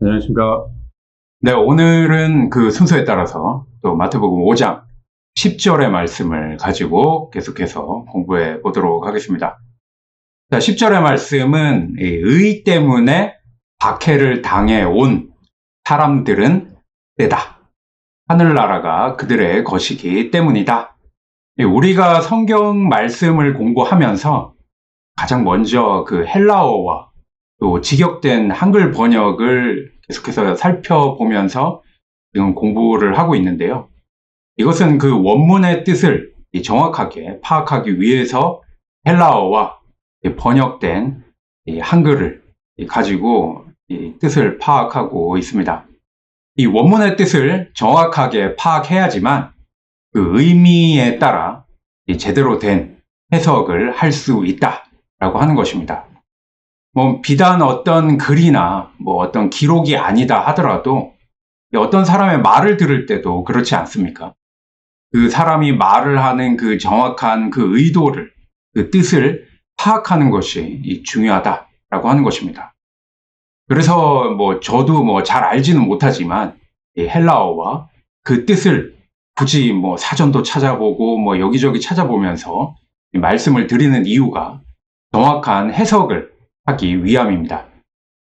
안녕하십니까. 네, 오늘은 그 순서에 따라서 또 마태복음 5장 10절의 말씀을 가지고 계속해서 공부해 보도록 하겠습니다. 자, 10절의 말씀은 의 때문에 박해를 당해 온 사람들은 때다. 하늘나라가 그들의 것이기 때문이다. 우리가 성경 말씀을 공부하면서 가장 먼저 그 헬라어와 또 직역된 한글 번역을 계속해서 살펴보면서 지금 공부를 하고 있는데요. 이것은 그 원문의 뜻을 정확하게 파악하기 위해서 헬라어와 번역된 한글을 가지고 뜻을 파악하고 있습니다. 이 원문의 뜻을 정확하게 파악해야지만 그 의미에 따라 제대로 된 해석을 할 수 있다라고 하는 것입니다. 비단 어떤 글이나 어떤 기록이 아니다 하더라도 어떤 사람의 말을 들을 때도 그렇지 않습니까? 그 사람이 말을 하는 그 정확한 그 의도를, 그 뜻을 파악하는 것이 중요하다라고 하는 것입니다. 그래서 저도 잘 알지는 못하지만 헬라어와 그 뜻을 굳이 사전도 찾아보고 여기저기 찾아보면서 말씀을 드리는 이유가 정확한 해석을 하기 위함입니다.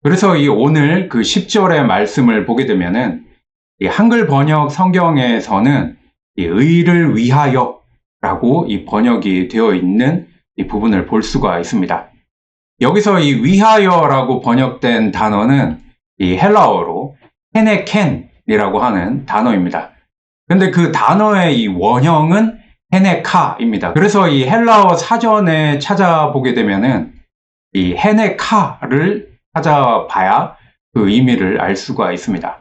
그래서 오늘 그 10절의 말씀을 보게 되면은 한글 번역 성경에서는 의를 위하여 라고 번역이 되어 있는 이 부분을 볼 수가 있습니다. 여기서 이 위하여라고 번역된 단어는 이 헬라어로 헤네켄이라고 하는 단어입니다. 근데 그 단어의 이 원형은 헤네카입니다. 그래서 이 헬라어 사전에 찾아보게 되면은 이 헤네카를 찾아봐야 그 의미를 알 수가 있습니다.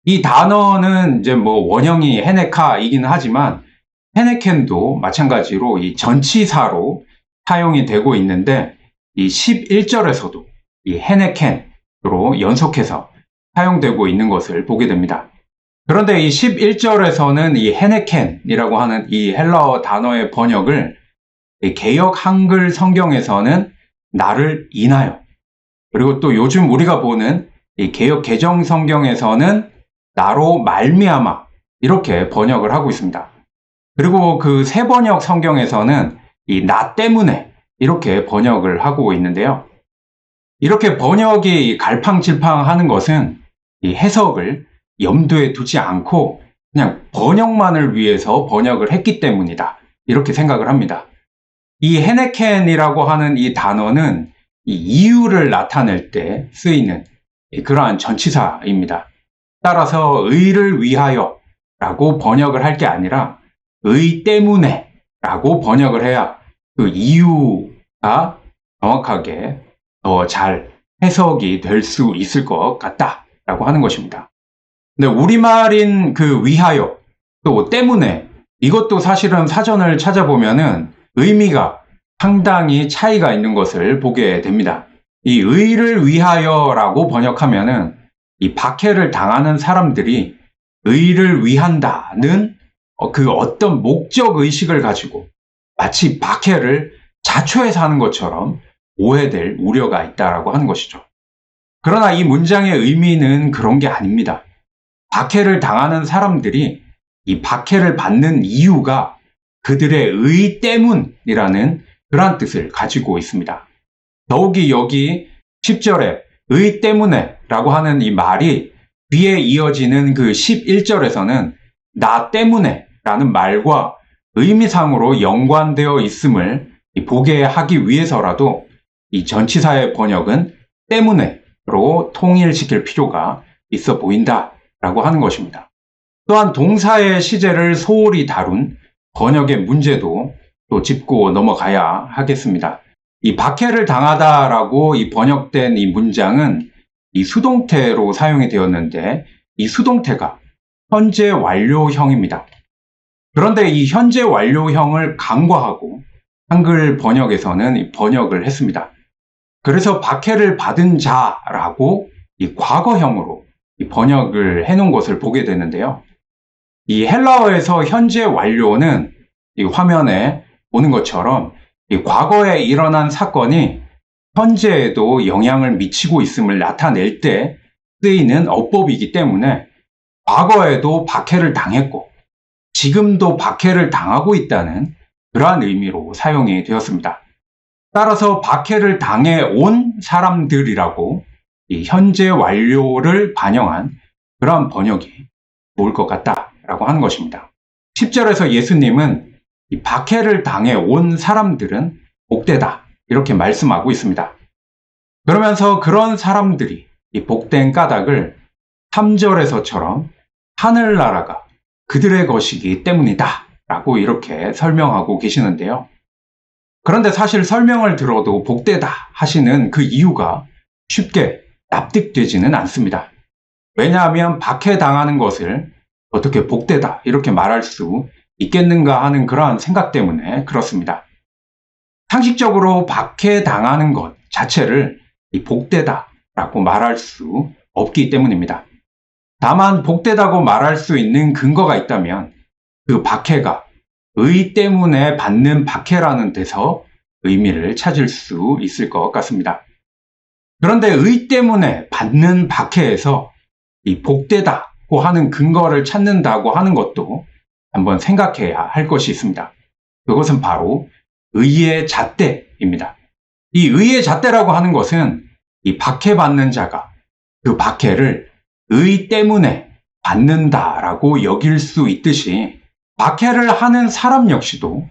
이 단어는 이제 원형이 헤네카이기는 하지만 헤네켄도 마찬가지로 이 전치사로 사용이 되고 있는데 이 11절에서도 이 헤네켄으로 연속해서 사용되고 있는 것을 보게 됩니다. 그런데 이 11절에서는 이 헤네켄이라고 하는 이 헬라어 단어의 번역을 개역 한글 성경에서는 나를 인하여, 그리고 또 요즘 우리가 보는 이 개역 개정 성경에서는 나로 말미암아 이렇게 번역을 하고 있습니다. 그리고 그 새 번역 성경에서는 이 나 때문에 이렇게 번역을 하고 있는데요. 이렇게 번역이 갈팡질팡하는 것은 이 해석을 염두에 두지 않고 그냥 번역만을 위해서 번역을 했기 때문이다. 이렇게 생각을 합니다. 이 헤네켄이라고 하는 이 단어는 이 이유를 나타낼 때 쓰이는 그러한 전치사입니다. 따라서 의를 위하여 라고 번역을 할 게 아니라 의 때문에 라고 번역을 해야 그 이유가 정확하게 더 잘 해석이 될 수 있을 것 같다라고 하는 것입니다. 근데 우리말인 그 위하여 또 때문에 이것도 사실은 사전을 찾아보면은 의미가 상당히 차이가 있는 것을 보게 됩니다. 이 의를 위하여라고 번역하면은 이 박해를 당하는 사람들이 의를 위한다는 그 어떤 목적 의식을 가지고 마치 박해를 자초해서 하는 것처럼 오해될 우려가 있다라고 하는 것이죠. 그러나 이 문장의 의미는 그런 게 아닙니다. 박해를 당하는 사람들이 이 박해를 받는 이유가 그들의 의 때문이라는 그러한 뜻을 가지고 있습니다. 더욱이 여기 10절에 의 때문에 라고 하는 이 말이 뒤에 이어지는 그 11절에서는 나 때문에 라는 말과 의미상으로 연관되어 있음을 보게 하기 위해서라도 이 전치사의 번역은 때문에로 통일시킬 필요가 있어 보인다라고 하는 것입니다. 또한 동사의 시제를 소홀히 다룬 번역의 문제도 또 짚고 넘어가야 하겠습니다. 이 박해를 당하다라고 이 번역된 이 문장은 이 수동태로 사용이 되었는데 이 수동태가 현재 완료형입니다. 그런데 이 현재 완료형을 간과하고 한글 번역에서는 이 번역을 했습니다. 그래서 박해를 받은 자라고 이 과거형으로 이 번역을 해놓은 것을 보게 되는데요. 이 헬라어에서 현재 완료는 이 화면에 보는 것처럼 이 과거에 일어난 사건이 현재에도 영향을 미치고 있음을 나타낼 때 쓰이는 어법이기 때문에 과거에도 박해를 당했고 지금도 박해를 당하고 있다는 그러한 의미로 사용이 되었습니다. 따라서 박해를 당해 온 사람들이라고 이 현재 완료를 반영한 그러한 번역이 좋을 것 같다라고 하는 것입니다. 10절에서 예수님은 이 박해를 당해 온 사람들은 복되다 이렇게 말씀하고 있습니다. 그러면서 그런 사람들이 이 복된 까닭을 3절에서처럼 하늘나라가 그들의 것이기 때문이다 라고 이렇게 설명하고 계시는데요. 그런데 사실 설명을 들어도 복되다 하시는 그 이유가 쉽게 납득되지는 않습니다. 왜냐하면 박해당하는 것을 어떻게 복되다 이렇게 말할 수 있겠는가 하는 그러한 생각 때문에 그렇습니다. 상식적으로 박해당하는 것 자체를 이 복되다라고 말할 수 없기 때문입니다. 다만 복되다고 말할 수 있는 근거가 있다면 그 박해가 의 때문에 받는 박해라는 데서 의미를 찾을 수 있을 것 같습니다. 그런데 의 때문에 받는 박해에서 이 복되다고 하는 근거를 찾는다고 하는 것도 한번 생각해야 할 것이 있습니다. 그것은 바로 의의 잣대입니다. 이 의의 잣대라고 하는 것은 이 박해받는 자가 그 박해를 의 때문에 받는다라고 여길 수 있듯이 박해를 하는 사람 역시도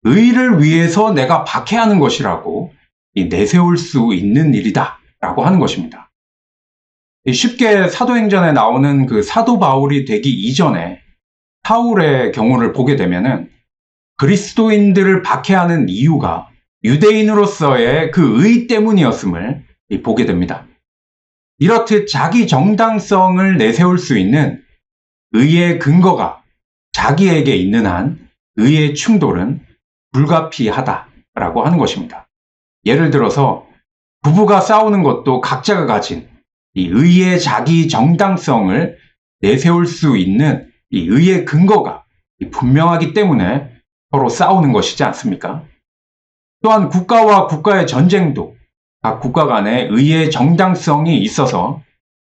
의를 위해서 내가 박해하는 것이라고 내세울 수 있는 일이다 라고 하는 것입니다. 쉽게 사도행전에 나오는 그 사도 바울이 되기 이전에 사울의 경우를 보게 되면은 그리스도인들을 박해하는 이유가 유대인으로서의 그 의 때문이었음을 보게 됩니다. 이렇듯 자기 정당성을 내세울 수 있는 의의 근거가 자기에게 있는 한 의의 충돌은 불가피하다라고 하는 것입니다. 예를 들어서 부부가 싸우는 것도 각자가 가진 이 의의 자기 정당성을 내세울 수 있는 이 의의 근거가 분명하기 때문에 서로 싸우는 것이지 않습니까? 또한 국가와 국가의 전쟁도 각 국가 간에 의의 정당성이 있어서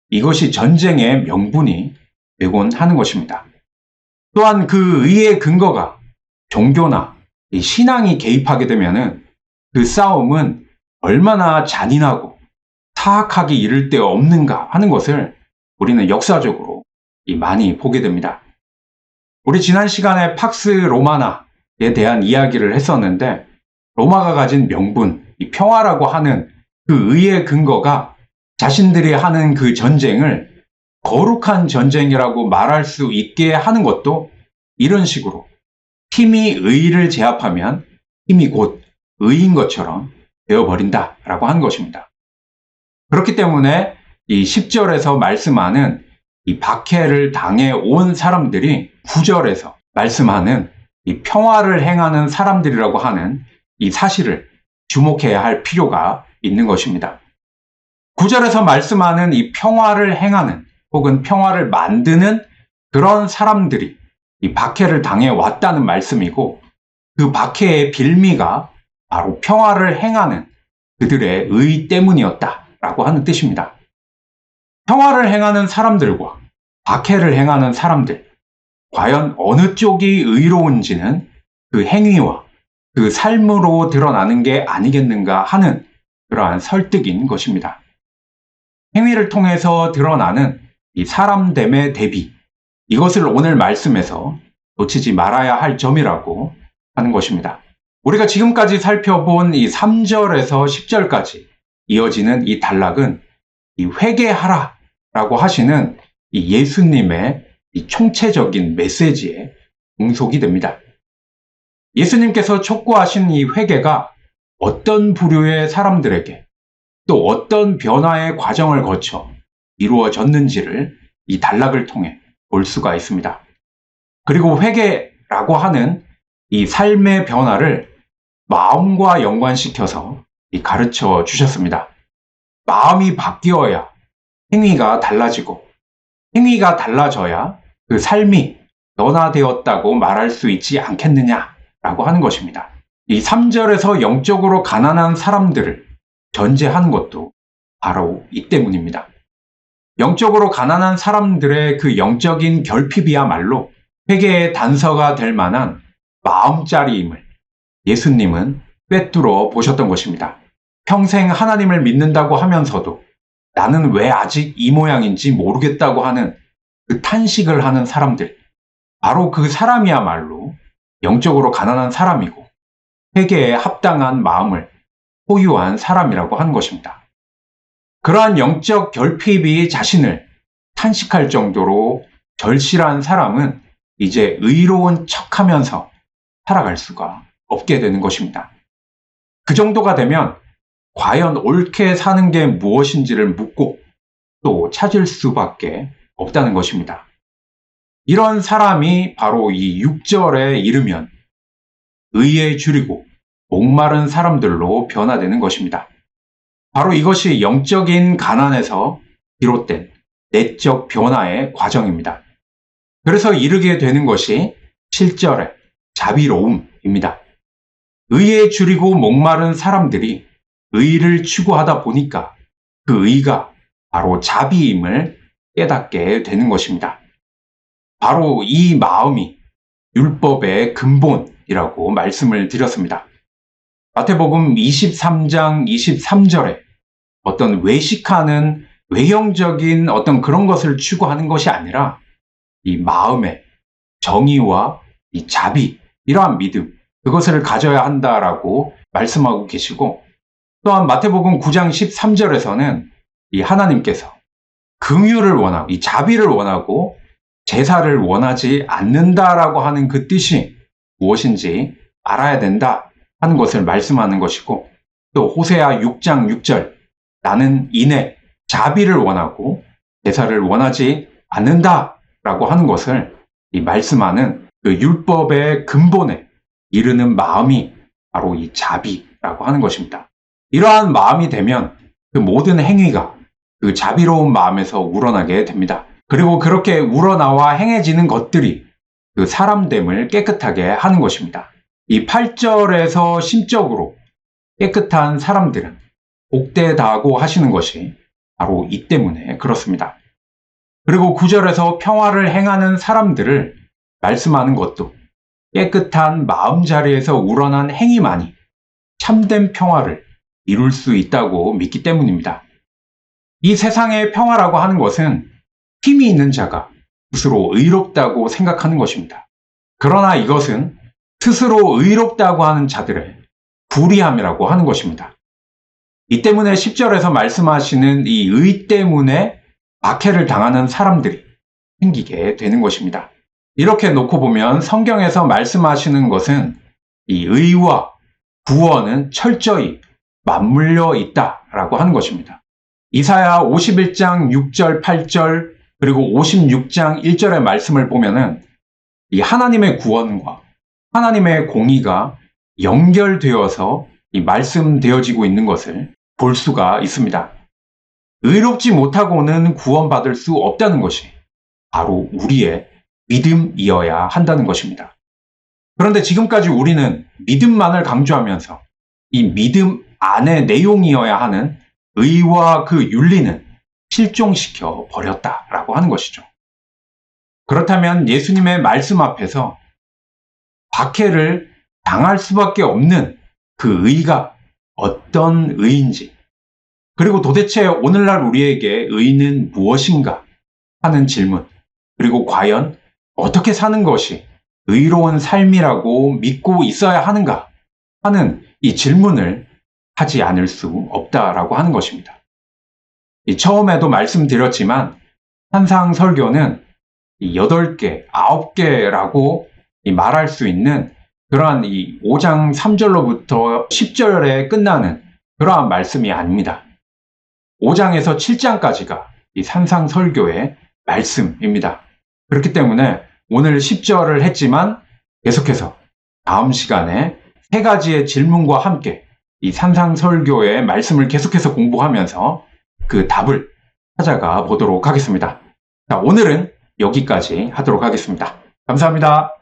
이것이 전쟁의 명분이 되곤 하는 것입니다. 또한 그 의의 근거가 종교나 신앙이 개입하게 되면은 그 싸움은 얼마나 잔인하고 사악하기 이를 데 없는가 하는 것을 우리는 역사적으로 많이 보게 됩니다. 우리 지난 시간에 팍스 로마나에 대한 이야기를 했었는데 로마가 가진 명분, 이 평화라고 하는 그 의의 근거가 자신들이 하는 그 전쟁을 거룩한 전쟁이라고 말할 수 있게 하는 것도 이런 식으로 힘이 의를 제압하면 힘이 곧 의인 것처럼 되어버린다라고 하는 것입니다. 그렇기 때문에 이 10절에서 말씀하는 이 박해를 당해 온 사람들이 9절에서 말씀하는 이 평화를 행하는 사람들이라고 하는 이 사실을 주목해야 할 필요가 있는 것입니다. 9절에서 말씀하는 이 평화를 행하는 혹은 평화를 만드는 그런 사람들이 이 박해를 당해 왔다는 말씀이고 그 박해의 빌미가 바로 평화를 행하는 그들의 의 때문이었다라고 하는 뜻입니다. 평화를 행하는 사람들과 박해를 행하는 사람들, 과연 어느 쪽이 의로운지는 그 행위와 그 삶으로 드러나는 게 아니겠는가 하는 그러한 설득인 것입니다. 행위를 통해서 드러나는 이 사람됨의 대비, 이것을 오늘 말씀에서 놓치지 말아야 할 점이라고 하는 것입니다. 우리가 지금까지 살펴본 이 3절에서 10절까지 이어지는 이 단락은 이 회개하라 라고 하시는 이 예수님의 이 총체적인 메시지에 종속이 됩니다. 예수님께서 촉구하신 이 회개가 어떤 부류의 사람들에게 또 어떤 변화의 과정을 거쳐 이루어졌는지를 이 단락을 통해 볼 수가 있습니다. 그리고 회개라고 하는 이 삶의 변화를 마음과 연관시켜서 가르쳐 주셨습니다. 마음이 바뀌어야 행위가 달라지고 행위가 달라져야 그 삶이 변화되었다고 말할 수 있지 않겠느냐라고 하는 것입니다. 이 3절에서 영적으로 가난한 사람들을 전제하는 것도 바로 이 때문입니다. 영적으로 가난한 사람들의 그 영적인 결핍이야말로 회개의 단서가 될 만한 마음자리임을 예수님은 꿰뚫어 보셨던 것입니다. 평생 하나님을 믿는다고 하면서도 나는 왜 아직 이 모양인지 모르겠다고 하는 그 탄식을 하는 사람들, 바로 그 사람이야말로 영적으로 가난한 사람이고 회개에 합당한 마음을 소유한 사람이라고 하는 것입니다. 그러한 영적 결핍이 자신을 탄식할 정도로 절실한 사람은 이제 의로운 척하면서 살아갈 수가 없게 되는 것입니다. 그 정도가 되면 과연 옳게 사는 게 무엇인지를 묻고 또 찾을 수밖에 없다는 것입니다. 이런 사람이 바로 이 6절에 이르면 의에 줄이고 목마른 사람들로 변화되는 것입니다. 바로 이것이 영적인 가난에서 비롯된 내적 변화의 과정입니다. 그래서 이르게 되는 것이 7절의 자비로움입니다. 의에 줄이고 목마른 사람들이 의를 추구하다 보니까 그 의가 바로 자비임을 깨닫게 되는 것입니다. 바로 이 마음이 율법의 근본이라고 말씀을 드렸습니다. 마태복음 23장 23절에 어떤 외식하는 외형적인 어떤 그런 것을 추구하는 것이 아니라 이 마음의 정의와 이 자비, 이러한 믿음, 그것을 가져야 한다라고 말씀하고 계시고, 또한 마태복음 9장 13절에서는 이 하나님께서 긍휼을 원하고 이 자비를 원하고 제사를 원하지 않는다라고 하는 그 뜻이 무엇인지 알아야 된다 하는 것을 말씀하는 것이고, 또 호세아 6장 6절 나는 이내 자비를 원하고 제사를 원하지 않는다라고 하는 것을 이 말씀하는 그 율법의 근본에 이르는 마음이 바로 이 자비라고 하는 것입니다. 이러한 마음이 되면 그 모든 행위가 그 자비로운 마음에서 우러나게 됩니다. 그리고 그렇게 우러나와 행해지는 것들이 그 사람됨을 깨끗하게 하는 것입니다. 이 8절에서 심적으로 깨끗한 사람들은 복되다고 하시는 것이 바로 이 때문에 그렇습니다. 그리고 9절에서 평화를 행하는 사람들을 말씀하는 것도 깨끗한 마음자리에서 우러난 행위만이 참된 평화를 이룰 수 있다고 믿기 때문입니다. 이 세상의 평화라고 하는 것은 힘이 있는 자가 스스로 의롭다고 생각하는 것입니다. 그러나 이것은 스스로 의롭다고 하는 자들의 불의함이라고 하는 것입니다. 이 때문에 10절에서 말씀하시는 이 의 때문에 박해를 당하는 사람들이 생기게 되는 것입니다. 이렇게 놓고 보면 성경에서 말씀하시는 것은 이 의와 구원은 철저히 맞물려 있다라고 하는 것입니다. 이사야 51장 6절 8절 그리고 56장 1절의 말씀을 보면은 이 하나님의 구원과 하나님의 공의가 연결되어서 이 말씀되어지고 있는 것을 볼 수가 있습니다. 의롭지 못하고는 구원받을 수 없다는 것이 바로 우리의 믿음이어야 한다는 것입니다. 그런데 지금까지 우리는 믿음만을 강조하면서 이 믿음 안의 내용이어야 하는 의와 그 윤리는 실종시켜 버렸다라고 하는 것이죠. 그렇다면 예수님의 말씀 앞에서 박해를 당할 수밖에 없는 그 의가 어떤 의인지, 그리고 도대체 오늘날 우리에게 의는 무엇인가 하는 질문, 그리고 과연 어떻게 사는 것이 의로운 삶이라고 믿고 있어야 하는가 하는 이 질문을 하지 않을 수 없다라고 하는 것입니다. 처음에도 말씀드렸지만 산상설교는 8개, 9개라고 말할 수 있는 그러한 이 5장 3절로부터 10절에 끝나는 그러한 말씀이 아닙니다. 5장에서 7장까지가 이 산상설교의 말씀입니다. 그렇기 때문에 오늘 10절을 했지만 계속해서 다음 시간에 3가지의 질문과 함께 이 산상설교의 말씀을 계속해서 공부하면서 그 답을 찾아가 보도록 하겠습니다. 자, 오늘은 여기까지 하도록 하겠습니다. 감사합니다.